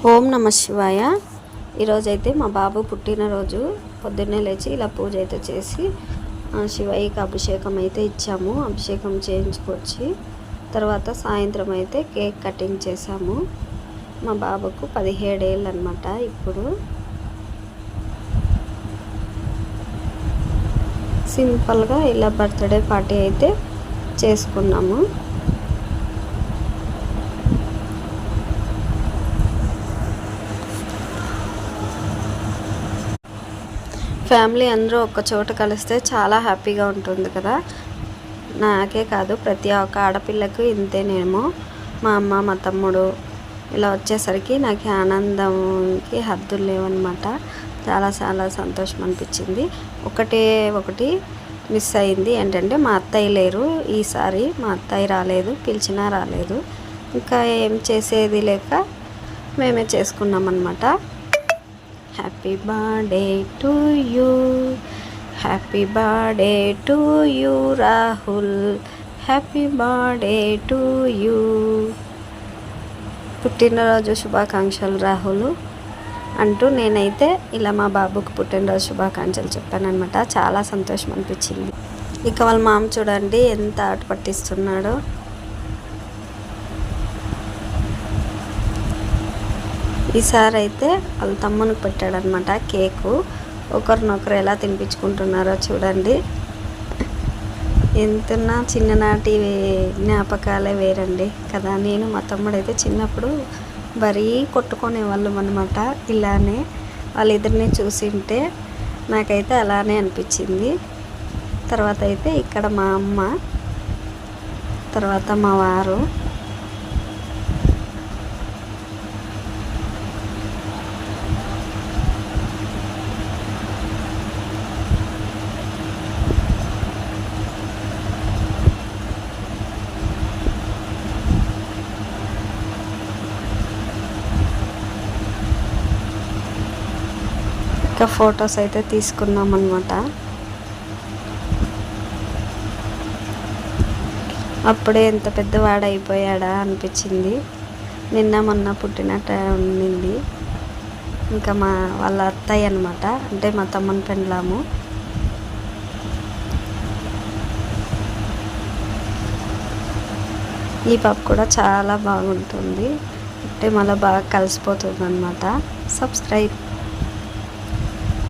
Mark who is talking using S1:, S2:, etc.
S1: ఓం నమ శివాయ. ఈరోజైతే మా బాబు పుట్టినరోజు. పొద్దున్నే లేచి ఇలా పూజ అయితే చేసి శివయ్యకి అభిషేకం అయితే ఇచ్చాము. అభిషేకం చేయించుకొచ్చి తర్వాత సాయంత్రం అయితే కేక్ కటింగ్ చేసాము. మా బాబుకు 17 ఏళ్ళు అనమాట. ఇప్పుడు సింపుల్గా ఇలా బర్త్డే పార్టీ అయితే చేసుకున్నాము. ఫ్యామిలీ అందరూ ఒక్క చోట కలిస్తే చాలా హ్యాపీగా ఉంటుంది కదా. నాకే కాదు, ప్రతి ఒక్క ఆడపిల్లకు ఇంతేనేమో. మా అమ్మ, మా తమ్ముడు ఇలా వచ్చేసరికి నాకు ఆనందంకి హద్దులు లేవన్నమాట. చాలా చాలా సంతోషం అనిపించింది. ఒకటి మిస్ అయింది ఏంటంటే మా అత్తయ్య లేరు ఈసారి. మా అత్తయ్య రాలేదు, పిలిచినా రాలేదు. ఇంకా ఏం చేసేది లేక మేమే చేసుకున్నాం అన్నమాట. Happy birthday to you, happy birthday to you Rahul, happy birthday to you. పుట్టినరోజు శుభాకాంక్షలు రాహుల్ అంటూ నేనైతే ఇలా మా బాబుకు పుట్టినరోజు శుభాకాంక్షలు చెప్పానమాట. చాలా సంతోషం అనిపించింది. ఇక వాళ్ళ మామ చూడండి ఎంత ఆట పట్టిస్తున్నాడో. ఈసారి అయితే వాళ్ళ తమ్మునికి పెట్టాడనమాట కేకు. ఒకరినొకరు ఎలా తినిపించుకుంటున్నారో చూడండి. ఎంతున్నా చిన్ననాటి జ్ఞాపకాలే వేరండి కదా. నేను మా తమ్ముడు అయితే చిన్నప్పుడు మరీ కొట్టుకునేవాళ్ళం అనమాట. ఇలానే వాళ్ళిద్దరిని చూసింటే నాకైతే అలానే అనిపించింది. తర్వాత అయితే ఇక్కడ మా అమ్మ, తర్వాత మా వారు, ఇంకా ఫొటోస్ అయితే తీసుకున్నాం అన్నమాట. అప్పుడే ఎంత పెద్దవాడైపోయాడా అనిపించింది. నిన్న మొన్న పుట్టినట్టు ఉండింది. ఇంకా వాళ్ళ అత్తయ్య అనమాట, అంటే మా తమ్ముని పెండ్లాము. ఈ పాప కూడా చాలా బాగుంటుంది, అంటే మళ్ళీ బాగా కలిసిపోతుంది అనమాట. సబ్స్క్రైబ్.